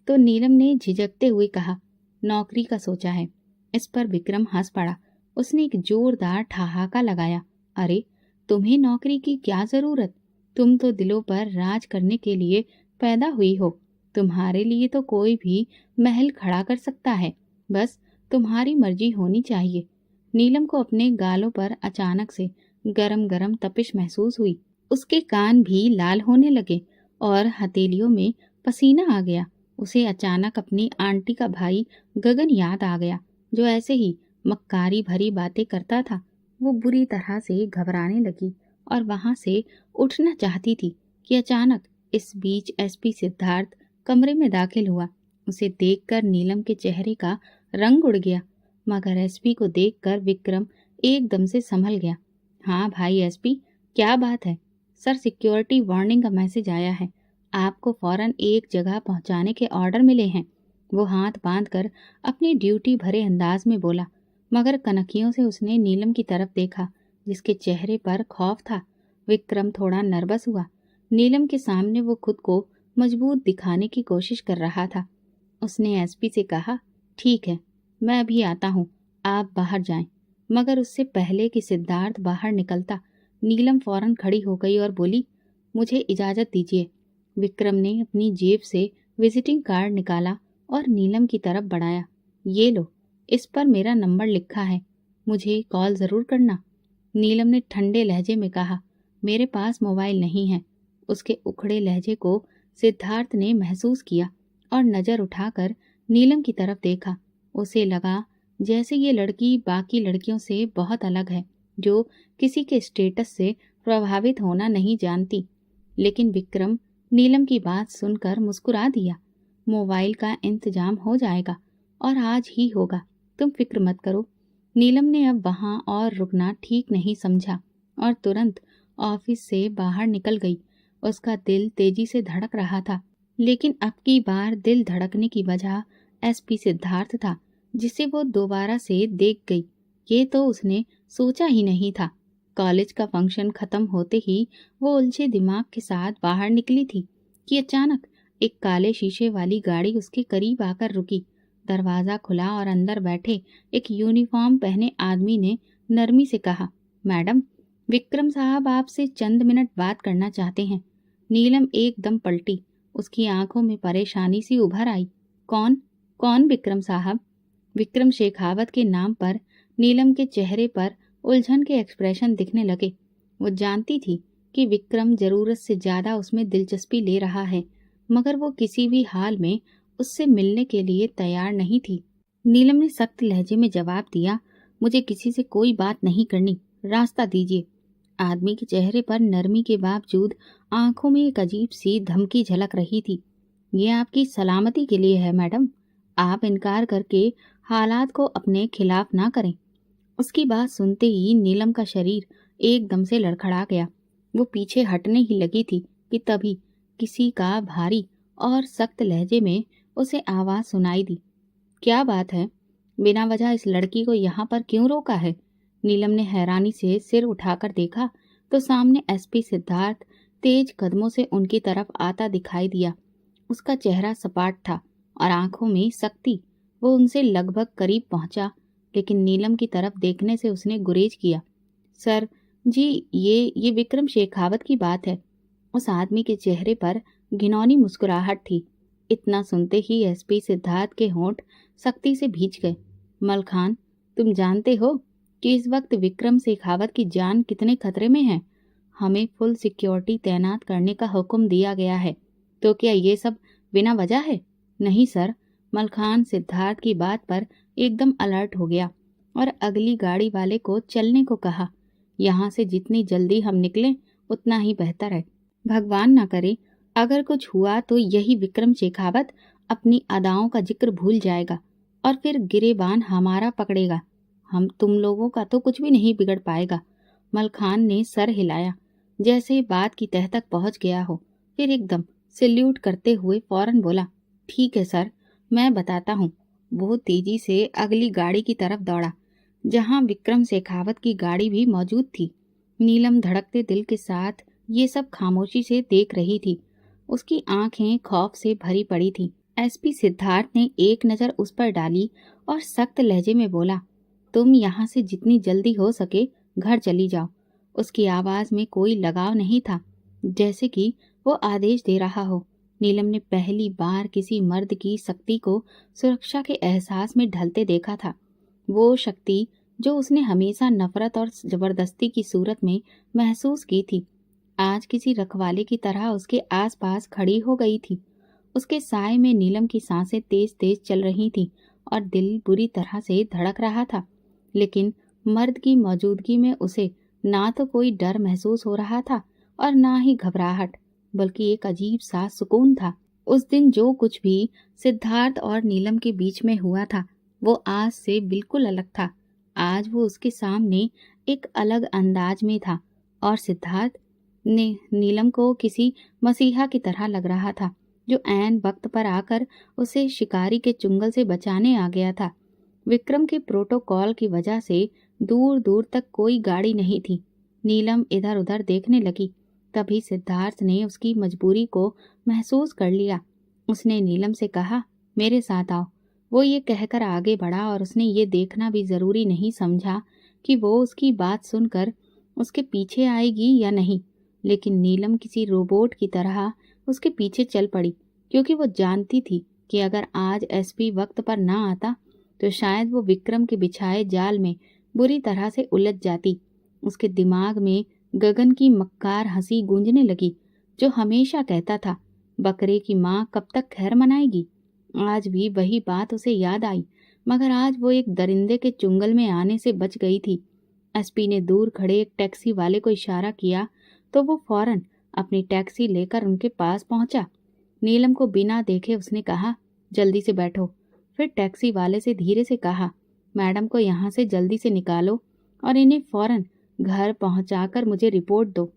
तो नीलम ने झिझकते हुए कहा, नौकरी का सोचा है। इस पर विक्रम हंस पड़ा। उसने एक जोरदार ठहाका लगाया। अरे तुम्हें नौकरी की क्या जरूरत? तुम तो दिलों पर राज करने के लिए पैदा हुई हो। तुम्हारे लिए तो कोई भी महल खड़ा कर सकता है, बस तुम्हारी मर्जी होनी चाहिए। नीलम को अपने गालों पर अचानक से गरम गरम तपिश महसूस हुई। उसके कान भी लाल होने लगे और हथेलियों में पसीना आ गया। उसे अचानक अपनी आंटी का भाई गगन याद आ गया, जो ऐसे ही मक्कारी भरी बातें करता था। वो बुरी तरह से घबराने लगी और वहां से उठना चाहती थी कि अचानक इस बीच एसपी सिद्धार्थ कमरे में दाखिल हुआ। उसे देखकर नीलम के चेहरे का रंग उड़ गया, मगर एसपी को देखकर विक्रम एकदम से संभल गया। हाँ भाई एसपी, क्या बात है? सर, सिक्योरिटी वार्निंग का मैसेज आया है। आपको फौरन एक जगह पहुंचाने के ऑर्डर मिले हैं। वो हाथ बांधकर अपनी ड्यूटी भरे अंदाज में बोला, मगर कनखियों से उसने नीलम की तरफ देखा, जिसके चेहरे पर खौफ था। विक्रम थोड़ा नर्वस हुआ। नीलम के सामने वो खुद को मजबूत दिखाने की कोशिश कर रहा था। उसने एसपी से कहा, ठीक है, मैं अभी आता हूँ, आप बाहर जाएं। मगर उससे पहले कि सिद्धार्थ बाहर निकलता, नीलम फौरन खड़ी हो गई और बोली, मुझे इजाजत दीजिए। विक्रम ने अपनी जेब से विजिटिंग कार्ड निकाला और नीलम की तरफ बढ़ाया। ये लो, इस पर मेरा नंबर लिखा है, मुझे कॉल जरूर करना। नीलम ने ठंडे लहजे में कहा, मेरे पास मोबाइल नहीं है। उसके उखड़े लहजे को सिद्धार्थ ने महसूस किया और नजर उठाकर नीलम की तरफ देखा। उसे लगा जैसे ये लड़की बाकी लड़कियों से बहुत अलग है, जो किसी के स्टेटस से प्रभावित होना नहीं जानती। लेकिन विक्रम नीलम की बात सुनकर मुस्कुरा दिया। मोबाइल का इंतजाम हो जाएगा और आज ही होगा, तुम फिक्र मत करो। नीलम ने अब वहां और रुकना ठीक नहीं समझा और तुरंत ऑफिस से बाहर निकल गई। उसका दिल तेजी से धड़क रहा था, लेकिन अब की बार दिल धड़कने की वजह एसपी सिद्धार्थ था, जिसे वो दोबारा से देख गई। ये तो उसने सोचा ही नहीं था। कॉलेज का फंक्शन खत्म होते ही वो उलझे दिमाग के साथ बाहर निकली थी कि अचानक एक काले शीशे वाली गाड़ी उसके करीब आकर रुकी। दरवाजा खुला और अंदर बैठे एक यूनिफॉर्म पहने आदमी ने नरमी से कहा, मैडम, विक्रम साहब आपसे चंद मिनट बात करना चाहते हैं। नीलम एकदम पलटी। उसकी आंखों में परेशानी सी उभर आई। कौन कौन विक्रम साहब? विक्रम शेखावत के नाम पर नीलम के चेहरे पर उलझन के एक्सप्रेशन दिखने लगे। वो जानती थी कि विक्रम जरूरत से ज्यादा उसमें दिलचस्पी ले रहा है, मगर वो किसी भी हाल में उससे मिलने के लिए तैयार नहीं थी। नीलम ने सख्त लहजे में जवाब दिया, मुझे किसी से कोई बात नहीं करनी, रास्ता दीजिए। आदमी के चेहरे पर नरमी के बावजूद आंखों में एक अजीब सी धमकी झलक रही थी। ये आपकी सलामती के लिए है मैडम, आप इनकार करके हालात को अपने खिलाफ ना करें। उसकी बात सुनते ही नीलम का शरीर एकदम से लड़खड़ा गया। वो पीछे हटने ही लगी थी कि तभी किसी का भारी और सख्त लहजे में उसे आवाज सुनाई दी। क्या बात है, बिना वजह इस लड़की को यहाँ पर क्यों रोका है? नीलम ने हैरानी से सिर उठाकर देखा तो सामने एसपी सिद्धार्थ तेज कदमों से उनकी तरफ आता दिखाई दिया। उसका चेहरा सपाट था और आंखों में सख्ती। वो उनसे लगभग करीब पहुंचा, लेकिन नीलम की तरफ देखने से उसने गुरेज किया। सर जी, ये विक्रम शेखावत की बात है। उस आदमी के चेहरे पर घिनौनी मुस्कुराहट थी। इतना सुनते ही एसपी सिद्धार्थ के होंठ सख्ती से भींच गए। मलखान, तुम जानते हो कि इस वक्त विक्रम शेखावत की जान कितने खतरे में है। हमें फुल सिक्योरिटी तैनात करने का हुक्म दिया गया है, तो क्या ये सब बिना वजह है? नहीं सर। मलखान सिद्धार्थ की बात पर एकदम अलर्ट हो गया और अगली गाड़ी वाले को चलने को कहा। यहाँ से जितनी जल्दी हम निकलें उतना ही बेहतर है। भगवान ना करे अगर कुछ हुआ तो यही विक्रम शेखावत अपनी अदाओं का जिक्र भूल जाएगा और फिर गिरेबान हमारा पकड़ेगा। हम तुम लोगों का तो कुछ भी नहीं बिगड़ पाएगा। मलखान ने सर हिलाया जैसे बात की तह तक पहुंच गया हो, फिर एकदम सैल्यूट करते हुए फौरन बोला, ठीक है सर, मैं बताता हूँ। वो तेजी से अगली गाड़ी की तरफ दौड़ा जहां विक्रम शेखावत की गाड़ी भी मौजूद थी। नीलम धड़कते दिल के साथ ये सब खामोशी से देख रही थी। उसकी आंखें खौफ से भरी पड़ी थी। एसपी सिद्धार्थ ने एक नजर उस पर डाली और सख्त लहजे में बोला, तुम यहाँ से जितनी जल्दी हो सके घर चली जाओ। उसकी आवाज में कोई लगाव नहीं था, जैसे कि वो आदेश दे रहा हो। नीलम ने पहली बार किसी मर्द की शक्ति को सुरक्षा के एहसास में ढलते देखा था। वो शक्ति जो उसने हमेशा नफरत और जबरदस्ती की सूरत में महसूस की थी, आज किसी रखवाले की तरह उसके आसपास खड़ी हो गई थी। उसके साए में नीलम की सांसें तेज तेज चल रही थीं और दिल बुरी तरह से धड़क रहा था। लेकिन मर्द की मौजूदगी में उसे ना तो कोई डर महसूस हो रहा था और ना ही घबराहट, बल्कि एक अजीब सा सुकून था। उस दिन जो कुछ भी सिद्धार्थ और नीलम के बीच में हुआ था वो आज से बिल्कुल अलग था। आज वो उसके सामने एक अलग अंदाज में था और सिद्धार्थ ने नीलम को किसी मसीहा की तरह लग रहा था जो ऐन वक्त पर आकर उसे शिकारी के चुंगल से बचाने आ गया था। विक्रम के प्रोटोकॉल की वजह से दूर दूर तक कोई गाड़ी नहीं थी। नीलम इधर उधर देखने लगी, तभी सिद्धार्थ ने उसकी मजबूरी को महसूस कर लिया। उसने नीलम से कहा, मेरे साथ आओ। वो ये कहकर आगे बढ़ा और उसने ये देखना भी जरूरी नहीं समझा कि वो उसकी बात सुनकर उसके पीछे आएगी या नहीं, लेकिन नीलम किसी रोबोट की तरह उसके पीछे चल पड़ी, क्योंकि वो जानती थी कि अगर आज एसपी वक्त पर ना आता तो शायद वो विक्रम के बिछाए जाल में बुरी तरह से उलझ जाती। उसके दिमाग में गगन की मक्कार हंसी गूंजने लगी जो हमेशा कहता था, बकरे की माँ कब तक खैर मनाएगी। आज भी वही बात उसे याद आई, मगर आज वो एक दरिंदे के चुंगल में आने से बच गई थी। एसपी ने दूर खड़े एक टैक्सी वाले को इशारा किया तो वो फौरन अपनी टैक्सी लेकर उनके पास पहुंचा। नीलम को बिना देखे उसने कहा, जल्दी से बैठो। फिर टैक्सी वाले से धीरे से कहा, मैडम को यहाँ से जल्दी से निकालो और इन्हें फौरन घर पहुंचाकर मुझे रिपोर्ट दो।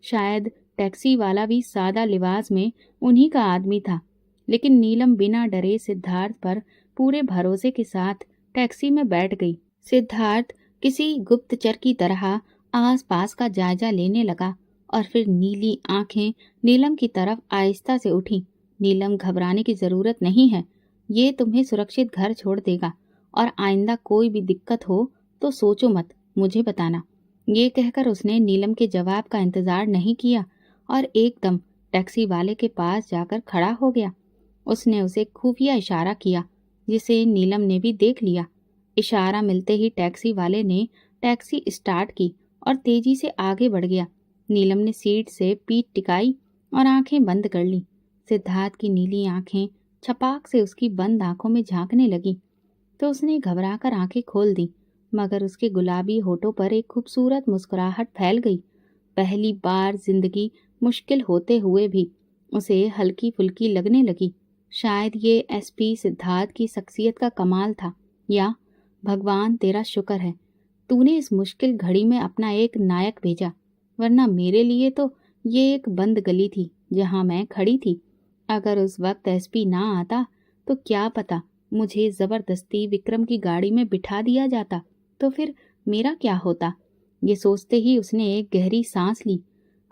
शायद टैक्सी वाला भी सादा लिबास में उन्हीं का आदमी था, लेकिन नीलम बिना डरे सिद्धार्थ पर पूरे भरोसे के साथ टैक्सी में बैठ गई। सिद्धार्थ किसी गुप्तचर की तरह आसपास का जायजा लेने लगा और फिर नीली आंखें नीलम की तरफ आहिस्ता से उठी। नीलम, घबराने की जरूरत नहीं है, ये तुम्हें सुरक्षित घर छोड़ देगा और आइंदा कोई भी दिक्कत हो तो सोचो मत, मुझे बताना। ये कहकर उसने नीलम के जवाब का इंतजार नहीं किया और एकदम टैक्सी वाले के पास जाकर खड़ा हो गया। उसने उसे खुफिया इशारा किया जिसे नीलम ने भी देख लिया। इशारा मिलते ही टैक्सी वाले ने टैक्सी स्टार्ट की और तेजी से आगे बढ़ गया। नीलम ने सीट से पीठ टिकाई और आंखें बंद कर ली। सिद्धार्थ की नीली आंखें छपाक से उसकी बंद आंखों में झांकने लगी तो उसने घबराकर आंखें खोल दी, मगर उसके गुलाबी होठों पर एक खूबसूरत मुस्कुराहट फैल गई। पहली बार जिंदगी मुश्किल होते हुए भी उसे हल्की फुल्की लगने लगी। शायद ये एसपी सिद्धार्थ की शख्सियत का कमाल था, या भगवान तेरा शुक्र है, तूने इस मुश्किल घड़ी में अपना एक नायक भेजा, वरना मेरे लिए तो ये एक बंद गली थी जहां मैं खड़ी थी। अगर उस वक्त एसपी ना आता तो क्या पता मुझे जबरदस्ती विक्रम की गाड़ी में बिठा दिया जाता तो फिर मेरा क्या होता। ये सोचते ही उसने एक गहरी सांस ली।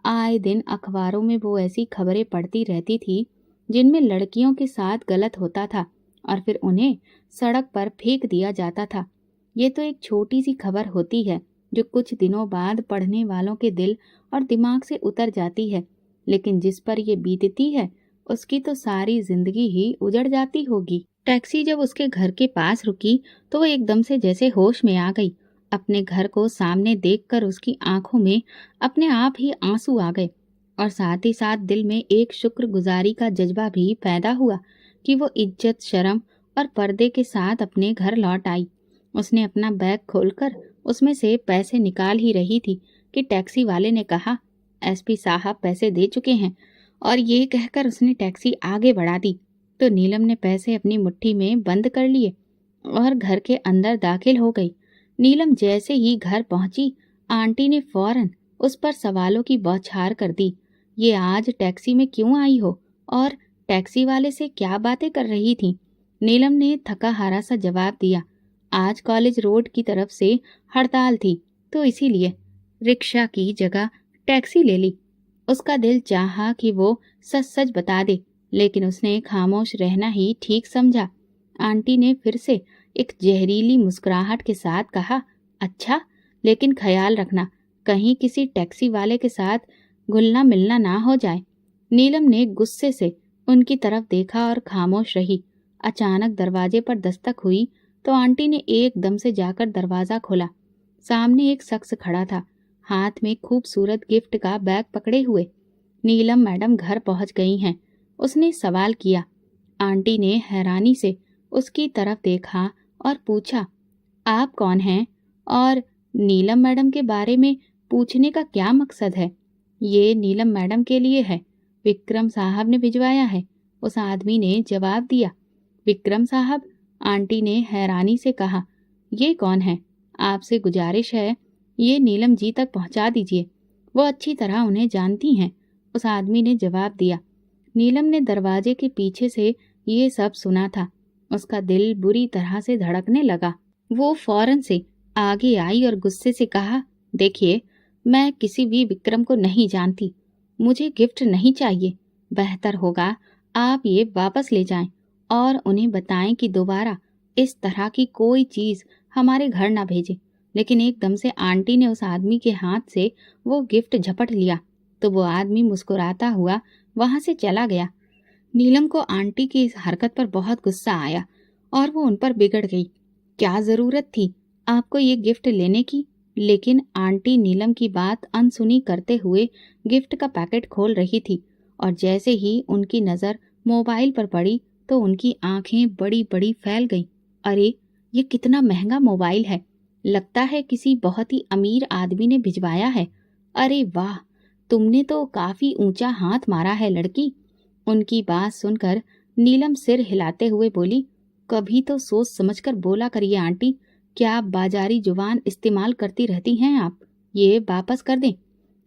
आए दिन अखबारों में वो ऐसी खबरें पढ़ती रहती थी जिनमें लड़कियों के साथ गलत होता था और फिर उन्हें सड़क पर फेंक दिया जाता था। ये तो एक छोटी सी खबर होती है जो कुछ दिनों बाद पढ़ने वालों के दिल और दिमाग से उतर जाती है, लेकिन जिस पर ये बीतती है उसकी तो सारी जिंदगी ही उजड़ जाती होगी। टैक्सी जब उसके घर के पास रुकी तो वो एकदम से जैसे होश में आ गई। अपने घर को सामने देखकर उसकी आंखों में अपने आप ही आंसू आ गए और साथ ही साथ दिल में एक शुक्रगुजारी का जज्बा भी पैदा हुआ कि वो इज्जत, शर्म और पर्दे के साथ अपने घर लौट आई। उसने अपना बैग खोलकर उसमें से पैसे निकाल ही रही थी कि टैक्सी वाले ने कहा, एसपी साहब पैसे दे चुके हैं, और ये कहकर उसने टैक्सी आगे बढ़ा दी तो नीलम ने पैसे अपनी मुट्ठी में बंद कर लिए और घर के अंदर दाखिल हो गई। नीलम जैसे ही घर पहुंची, आंटी ने फौरन उस पर सवालों की बौछार कर दी। ये आज टैक्सी में क्यों आई हो और टैक्सी वाले से क्या बातें कर रही थी? नीलम ने थका हारा सा जवाब दिया, आज कॉलेज रोड की तरफ से हड़ताल थी तो इसीलिए रिक्शा की जगह टैक्सी ले ली। उसका दिल चाहा कि वो सच सच बता दे, लेकिन उसने खामोश रहना ही ठीक समझा। आंटी ने फिर से एक जहरीली मुस्कुराहट के साथ कहा, अच्छा, लेकिन ख्याल रखना कहीं किसी टैक्सी वाले के साथ घुलना मिलना ना हो जाए। नीलम ने गुस्से से उनकी तरफ देखा और खामोश रही। अचानक दरवाजे पर दस्तक हुई तो आंटी ने एकदम से जाकर दरवाजा खोला। सामने एक शख्स खड़ा था, हाथ में खूबसूरत गिफ्ट का बैग पकड़े हुए। नीलम मैडम घर पहुंच गई हैं, उसने सवाल किया। आंटी ने हैरानी से उसकी तरफ देखा और पूछा, आप कौन हैं और नीलम मैडम के बारे में पूछने का क्या मकसद है? ये नीलम मैडम के लिए है, विक्रम साहब ने भिजवाया है, उस आदमी ने जवाब दिया। विक्रम साहब? आंटी ने हैरानी से कहा, ये कौन है? आपसे गुजारिश है ये नीलम जी तक पहुंचा दीजिए, वो अच्छी तरह उन्हें जानती हैं, उस आदमी ने जवाब दिया। नीलम ने दरवाजे के पीछे से ये सब सुना था। उसका दिल बुरी तरह से धड़कने लगा। वो फौरन से आगे आई और गुस्से से कहा, देखिए, मैं किसी भी विक्रम को नहीं जानती, मुझे गिफ्ट नहीं चाहिए। बेहतर होगा आप ये वापस ले जाएं और उन्हें बताएं कि दोबारा इस तरह की कोई चीज हमारे घर ना भेजें। लेकिन एकदम से आंटी ने उस आदमी के हाथ से वो गिफ्ट झपट लिया तो वो आदमी मुस्कुराता हुआ वहां से चला गया। नीलम को आंटी की इस हरकत पर बहुत गुस्सा आया और वो उन पर बिगड़ गई। क्या जरूरत थी आपको ये गिफ्ट लेने की? लेकिन आंटी नीलम की बात अनसुनी करते हुए गिफ्ट का पैकेट खोल रही थी और जैसे ही उनकी नजर मोबाइल पर पड़ी तो उनकी आंखें बड़ी बड़ी फैल गईं। अरे, ये कितना महंगा मोबाइल है, लगता है किसी बहुत ही अमीर आदमी ने भिजवाया है। अरे वाह, तुमने तो काफी ऊंचा हाथ मारा है लड़की। उनकी बात सुनकर नीलम सिर हिलाते हुए बोली, कभी तो सोच समझकर बोला करिए आंटी, क्या बाजारी जुबान इस्तेमाल करती रहती हैं आप? ये वापस कर दें।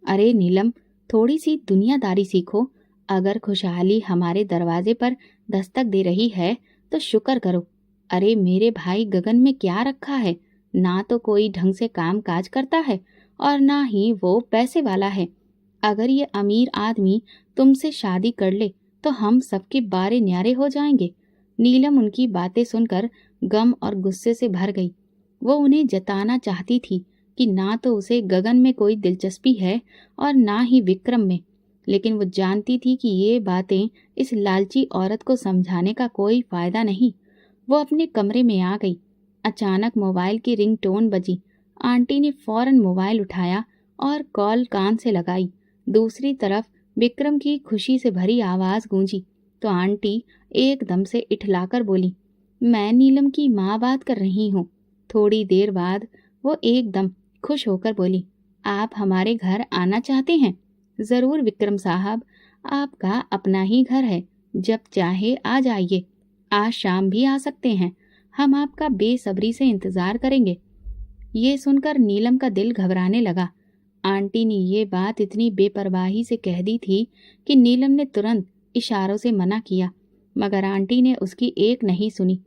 अरे नीलम, थोड़ी सी दुनियादारी सीखो। अगर खुशहाली हमारे दरवाजे पर दस्तक दे रही है तो शुक्र करो। अरे मेरे भाई गगन में क्या रखा है, ना तो कोई ढंग से काम काज करता है और ना ही वो पैसे वाला है। अगर ये अमीर आदमी तुमसे शादी कर ले तो हम सबके बारे न्यारे हो जाएंगे। नीलम उनकी बातें सुनकर गम और गुस्से से भर गई। वो उन्हें जताना चाहती थी कि ना तो उसे गगन में कोई दिलचस्पी है और ना ही विक्रम में, लेकिन वो जानती थी कि ये बातें इस लालची औरत को समझाने का कोई फायदा नहीं। वो अपने कमरे में आ गई। अचानक मोबाइल की रिंगटोन बजी। आंटी ने फौरन मोबाइल उठाया और कॉल कान से लगाई। दूसरी तरफ विक्रम की खुशी से भरी आवाज गूंजी तो आंटी एकदम से इठलाकर बोली, मैं नीलम की माँ बात कर रही हूँ। थोड़ी देर बाद वो एकदम खुश होकर बोली, आप हमारे घर आना चाहते हैं? जरूर विक्रम साहब, आपका अपना ही घर है, जब चाहे आ जाइए। आज शाम भी आ सकते हैं, हम आपका बेसब्री से इंतजार करेंगे। ये सुनकर नीलम का दिल घबराने लगा। आंटी ने ये बात इतनी बेपरवाही से कह दी थी कि नीलम ने तुरंत इशारों से मना किया, मगर आंटी ने उसकी एक नहीं सुनी।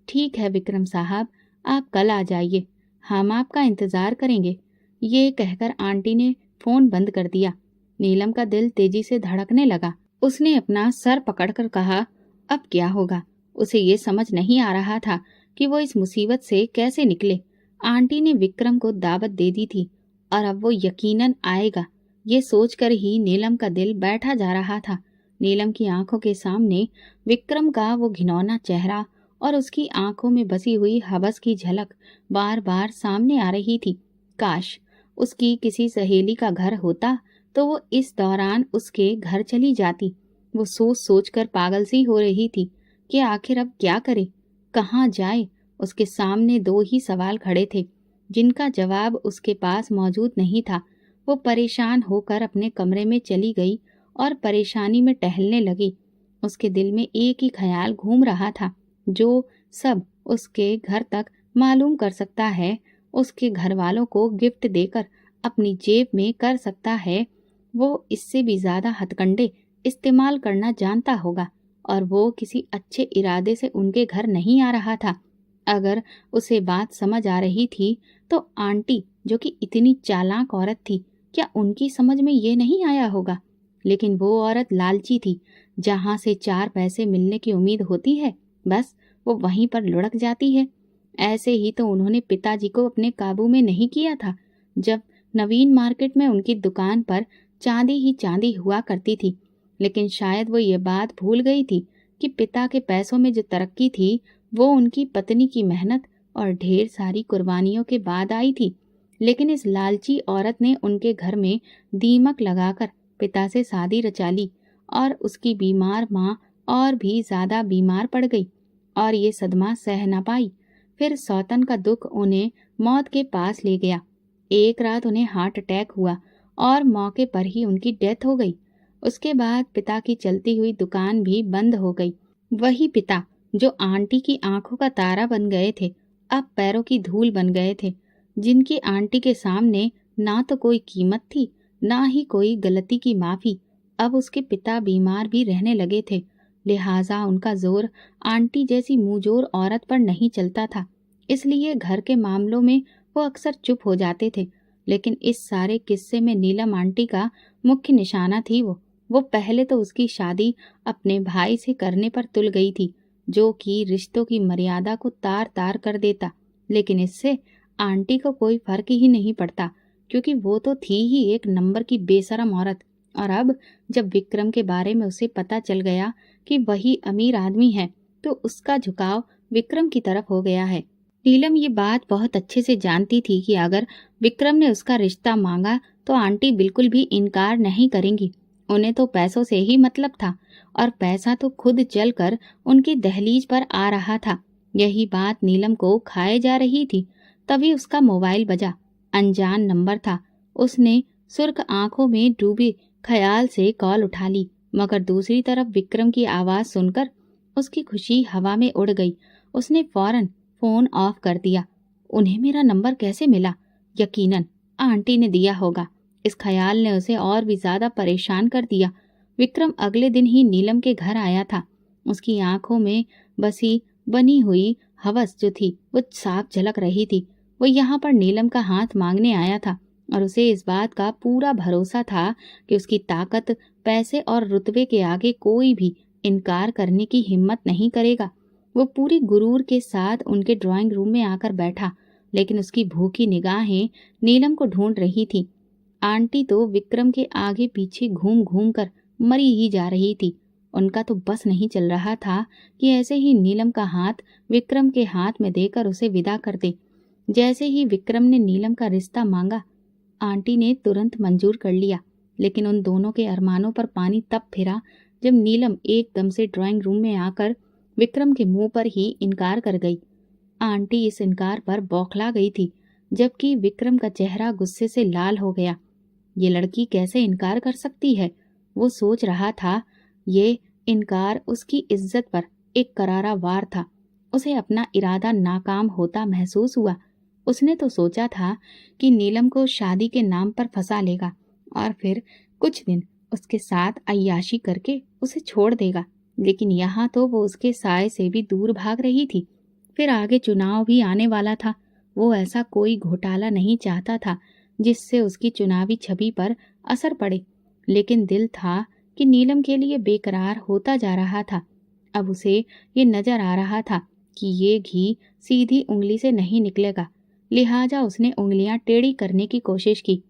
ठीक है विक्रम साहब, आप कल आ जाइए, हम आपका इंतजार करेंगे। ये कहकर आंटी ने फोन बंद कर दिया। नीलम का दिल तेजी से धड़कने लगा। उसने अपना सर पकड़कर कहा, अब क्या होगा? उसे ये समझ नहीं आ रहा था कि वो इस मुसीबत से कैसे निकले। आंटी ने विक्रम को दावत दे दी थी और अब वो यकीनन आएगा। ये सोचकर ही नीलम का दिल बैठा जा रहा था। नीलम की आंखों के सामने विक्रम का वो घिनौना चेहरा और उसकी आंखों में बसी हुई हवस की झलक बार बार सामने आ रही थी। काश उसकी किसी सहेली का घर होता तो वो इस दौरान उसके घर चली जाती। वो सोच सोच कर पागल सी हो रही थी कि आखिर अब क्या करे, कहाँ जाए। उसके सामने दो ही सवाल खड़े थे जिनका जवाब उसके पास मौजूद नहीं था। वो परेशान होकर अपने कमरे में चली गई और परेशानी में टहलने लगी। उसके दिल में एक ही ख्याल घूम रहा था, जो सब उसके घर तक मालूम कर सकता है, उसके घर वालों को गिफ्ट देकर अपनी जेब में कर सकता है। वो इससे भी ज्यादा हथकंडे इस्तेमाल करना जानता होगा और वो किसी अच्छे इरादे से उनके घर नहीं आ रहा था। अगर उसे बात समझ आ रही थी तो आंटी, जो कि इतनी चालाक औरत थी, क्या उनकी समझ में ये नहीं आया होगा? लेकिन वो औरत लालची थी। जहां से चार पैसे मिलने की उम्मीद होती है, बस वो वहीं पर लुढ़क जाती है। ऐसे ही तो उन्होंने पिताजी को अपने काबू में नहीं किया था, जब नवीन मार्केट में उनकी दुकान पर चांदी ही चांदी हुआ करती थी। लेकिन शायद वो ये बात भूल गई थी कि पिता के पैसों में जो तरक्की थी वो उनकी पत्नी की मेहनत और ढेर सारी कुर्बानियों के बाद आई थी। लेकिन इस लालची औरत ने उनके घर में दीमक लगाकर पिता से शादी रचा ली और उसकी बीमार माँ और भी ज्यादा बीमार पड़ गई और ये सदमा सह न पाई। फिर सौतन का दुख उन्हें मौत के पास ले गया। एक रात उन्हें हार्ट अटैक हुआ और मौके पर ही उनकी डेथ हो गई। उसके बाद पिता की चलती हुई दुकान भी बंद हो गई। वही पिता जो आंटी की आंखों का तारा बन गए थे, अब पैरों की धूल बन गए थे, जिनकी आंटी के सामने ना तो कोई कीमत थी, ना ही कोई गलती की माफी। अब उसके पिता बीमार भी रहने लगे थे, लिहाजा उनका जोर आंटी जैसी मुंहजोर औरत पर नहीं चलता था। इसलिए घर के मामलों में वो अक्सर चुप हो जाते थे। लेकिन इस सारे किस्से में नीलम आंटी का मुख्य निशाना थी। वो पहले तो उसकी शादी अपने भाई से करने पर तुल गई थी, जो कि रिश्तों की मर्यादा को तार तार कर देता। लेकिन इससे आंटी को कोई फर्क ही नहीं पड़ता, क्योंकि वो तो थी ही एक नंबर की बेशरम औरत। और अब जब विक्रम के बारे में उसे पता चल गया कि वही अमीर आदमी है, तो उसका झुकाव विक्रम की तरफ हो गया है। नीलम ये बात बहुत अच्छे से जानती थी कि अगर विक्रम ने उसका रिश्ता मांगा तो आंटी बिल्कुल भी इनकार नहीं करेंगी। उन्हें तो पैसों से ही मतलब था और पैसा तो खुद चलकर उनकी दहलीज पर आ रहा था। यही बात नीलम को खाए जा रही थी। तभी उसका मोबाइल बजा। अनजान नंबर था। उसने सुर्ख आंखों में डूबे ख्याल से कॉल उठा ली, मगर दूसरी तरफ विक्रम की आवाज सुनकर उसकी खुशी हवा में उड़ गई। उसने फौरन फोन ऑफ कर दिया। उन्हें मेरा नंबर कैसे मिला? यकीनन आंटी ने दिया होगा। इस ख्याल ने उसे और भी ज्यादा परेशान कर दिया। विक्रम अगले दिन ही नीलम के घर आया था। उसकी आंखों में बसी बनी हुई हवस जो थी वो साफ झलक रही थी। वो यहाँ पर नीलम का हाथ मांगने आया था और उसे इस बात का पूरा भरोसा था कि उसकी ताकत, पैसे और रुतबे के आगे कोई भी इनकार करने की हिम्मत नहीं करेगा। वो पूरी गुरूर के साथ उनके ड्राइंग रूम में आकर बैठा, लेकिन उसकी भूखी निगाहें नीलम को ढूंढ रही थी। आंटी तो विक्रम के आगे पीछे घूम घूम कर मरी ही जा रही थी उनका तो बस नहीं चल रहा था कि ऐसे ही नीलम का हाथ विक्रम के हाथ में देकर उसे विदा कर दे। जैसे ही विक्रम ने नीलम का रिश्ता मांगा, आंटी ने तुरंत मंजूर कर लिया। लेकिन उन दोनों के अरमानों पर पानी तब फिरा जब नीलम एकदम से ड्राइंग रूम में आकर विक्रम के मुंह पर ही इनकार कर गई। आंटी इस इनकार पर बौखला गई थी, जबकि विक्रम का चेहरा गुस्से से लाल हो गया। ये लड़की कैसे इनकार कर सकती है, वो सोच रहा था। ये इनकार उसकी इज्जत पर एक करारा वार था। उसे अपना इरादा नाकाम होता महसूस हुआ। उसने तो सोचा था कि नीलम को शादी के नाम पर फंसा लेगा और फिर कुछ दिन उसके साथ अय्याशी करके उसे छोड़ देगा, लेकिन यहाँ तो वो उसके साए से भी दूर भाग रही थी। फिर आगे चुनाव भी आने वाला था। वो ऐसा कोई घोटाला नहीं चाहता था जिससे उसकी चुनावी छवि पर असर पड़े, लेकिन दिल था कि नीलम के लिए बेकरार होता जा रहा था। अब उसे ये नजर आ रहा था कि ये घी सीधी उंगली से नहीं निकलेगा, लिहाजा उसने उंगलियां टेढ़ी करने की कोशिश की।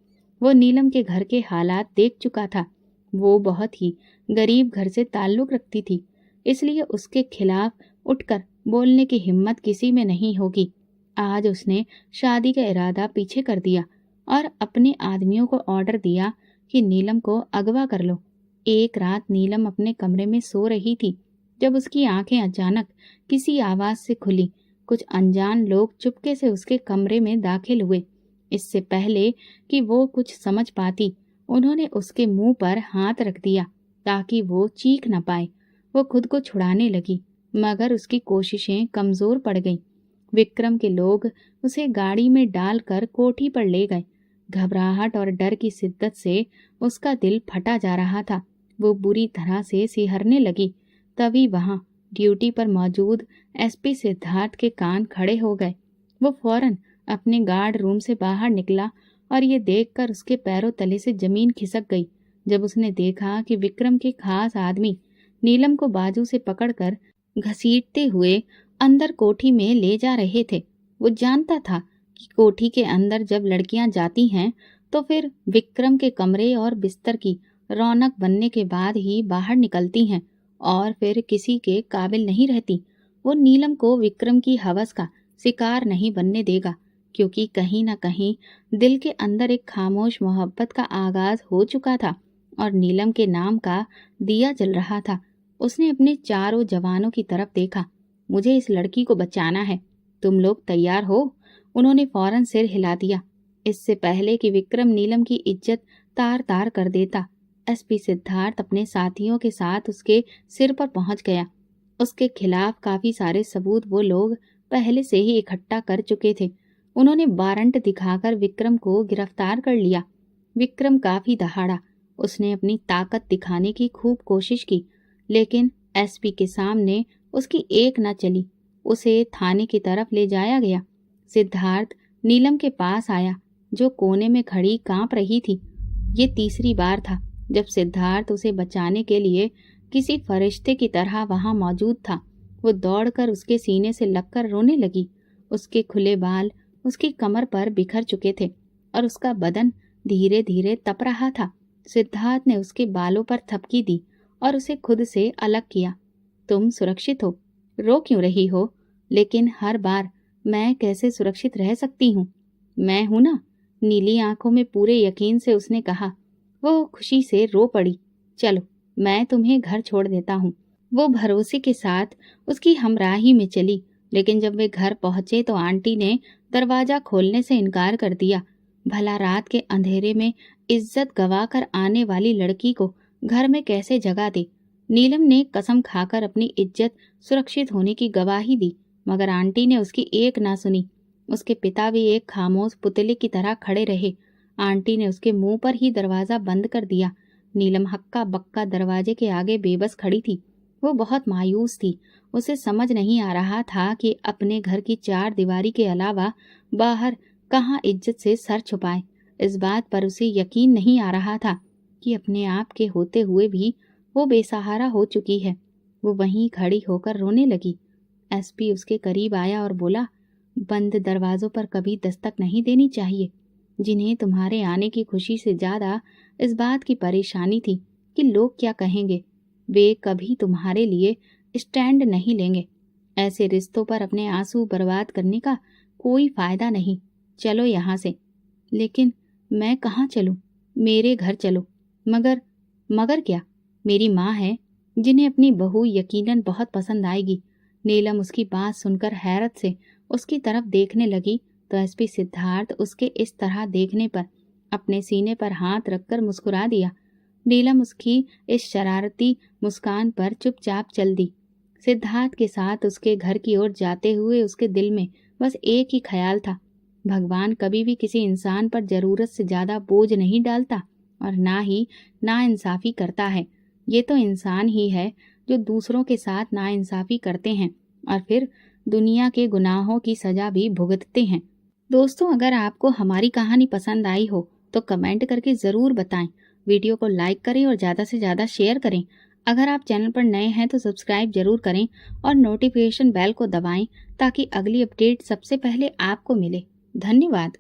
वो नीलम के घर के हालात देख चुका था। वो बहुत ही गरीब घर से ताल्लुक रखती थी, इसलिए उसके खिलाफ उठकर बोलने की हिम्मत किसी में नहीं होगी। आज उसने शादी का इरादा पीछे कर दिया और अपने आदमियों को ऑर्डर दिया कि नीलम को अगवा कर लो। एक रात नीलम अपने कमरे में सो रही थी जब उसकी आंखें अचानक किसी आवाज से खुली। कुछ अनजान लोग चुपके से उसके कमरे में दाखिल हुए। इससे पहले कि वो कुछ समझ पाती, उन्होंने उसके मुंह पर हाथ रख दिया ताकि वो चीख न पाए। वो खुद को छुड़ाने लगी, मगर उसकी कोशिशें कमजोर पड़ गईं। विक्रम के लोग उसे गाड़ी में डालकर कोठी पर ले गए। घबराहट और डर की शिद्दत से उसका दिल फटा जा रहा था। वो बुरी तरह से सिहरने लगी। तभी वहां ड्यूटी पर मौजूद एसपी सिद्धार्थ के कान खड़े हो गए। वो फौरन अपने गार्ड रूम से बाहर निकला और ये देखकर उसके पैरों तले से जमीन खिसक गई जब उसने देखा कि विक्रम के खास आदमी नीलम को बाजू से पकड़कर घसीटते हुए अंदर कोठी में ले जा रहे थे। वो जानता था कि कोठी के अंदर जब लड़कियां जाती हैं तो फिर विक्रम के कमरे और बिस्तर की रौनक बनने के बाद ही बाहर निकलती हैं और फिर किसी के काबिल नहीं रहती। वो नीलम को विक्रम की हवस का शिकार नहीं बनने देगा, क्योंकि कहीं न कहीं दिल के अंदर एक खामोश मोहब्बत का आगाज हो चुका था और नीलम के नाम का दिया जल रहा था। उसने अपने चारों जवानों की तरफ देखा। मुझे इस लड़की को बचाना है, तुम लोग तैयार हो? उन्होंने फौरन सिर हिला दिया, इससे पहले कि विक्रम नीलम की इज्जत तार तार कर देता। एसपी सिद्धार्थ अपने साथियों के साथ उसके सिर पर पहुंच गया। उसके खिलाफ काफी सारे सबूत वो लोग पहले से ही इकट्ठा कर चुके थे। उन्होंने वारंट दिखाकर विक्रम को गिरफ्तार कर लिया। विक्रम काफी दहाड़ा। उसने अपनी ताकत दिखाने की खूब कोशिश की, लेकिन एसपी के सामने उसकी एक न चली। उसे थाने की तरफ ले जाया गया। सिद्धार्थ नीलम के पास आया, जो कोने में खड़ी कांप रही थी। ये तीसरी बार था जब सिद्धार्थ उसे बचाने के लिए किसी फरिश्ते की तरह वहां मौजूद था। वो दौड़कर उसके सीने से लगकर रोने लगी। उसके खुले बाल उसकी कमर पर बिखर चुके थे और उसका बदन धीरे धीरे तप रहा था। सिद्धार्थ ने उसके बालों पर थपकी दी और उसे खुद से अलग किया। तुम सुरक्षित हो, रो क्यों रही हो? लेकिन हर बार मैं कैसे सुरक्षित रह सकती हूँ? मैं हूं ना। नीली आंखों में पूरे यकीन से उसने कहा। वो खुशी से रो पड़ी। चलो, मैं तुम्हें घर छोड़ देता हूँ। वो भरोसे के साथ उसकी हमराही में चली, लेकिन जब वे घर पहुंचे तो आंटी ने दरवाजा खोलने से इनकार कर दिया। भला रात के अंधेरे में इज्जत गवाकर आने वाली लड़की को घर में कैसे जगह दे? नीलम ने कसम खाकर अपनी इज्जत सुरक्षित होने की गवाही दी, मगर आंटी ने उसकी एक ना सुनी। उसके पिता भी एक खामोश पुतले की तरह खड़े रहे। आंटी ने उसके मुंह पर ही दरवाजा बंद कर दिया। नीलम हक्का बक्का दरवाजे के आगे बेबस खड़ी थी। वो बहुत मायूस थी। उसे समझ नहीं आ रहा था कि अपने घर की चार दीवारी के अलावा बाहर कहाँ इज्जत से सर छुपाए। इस बात पर उसे यकीन नहीं आ रहा था कि अपने आप के होते हुए भी वो बेसहारा हो चुकी है। वो वहीं खड़ी होकर रोने लगी। एसपी उसके करीब आया और बोला, बंद दरवाजों पर कभी दस्तक नहीं देनी चाहिए। जिन्हें तुम्हारे आने की खुशी से ज्यादा इस बात की परेशानी थी कि लोग क्या कहेंगे। वे कभी तुम्हारे लिए स्टैंड नहीं लेंगे। ऐसे रिश्तों पर अपने आंसू बर्बाद करने का कोई फायदा नहीं। चलो यहाँ से। लेकिन मैं कहाँ चलूँ? मेरे घर चलो। मगर मगर क्या? मेरी माँ है जिन्हें अपनी बहू यकीनन बहुत पसंद आएगी। नीलम उसकी बात सुनकर हैरत से उसकी तरफ देखने लगी तो एसपी सिद्धार्थ उसके इस तरह देखने पर अपने सीने पर हाथ रखकर मुस्कुरा दिया। नीलम उसकी इस शरारती मुस्कान पर चुपचाप चल दी। सिद्धार्थ के साथ उसके घर की ओर जाते हुए उसके दिल में बस एक ही ख्याल था, भगवान कभी भी किसी इंसान पर जरूरत से ज्यादा बोझ नहीं डालता और ना ही नाइंसाफी करता है। ये तो इंसान ही है जो दूसरों के साथ नाइंसाफी करते हैं और फिर दुनिया के गुनाहों की सजा भी भुगतते हैं। दोस्तों, अगर आपको हमारी कहानी पसंद आई हो तो कमेंट करके ज़रूर बताएं। वीडियो को लाइक करें और ज़्यादा से ज़्यादा शेयर करें। अगर आप चैनल पर नए हैं तो सब्सक्राइब जरूर करें और नोटिफिकेशन बेल को दबाएं ताकि अगली अपडेट सबसे पहले आपको मिले। धन्यवाद।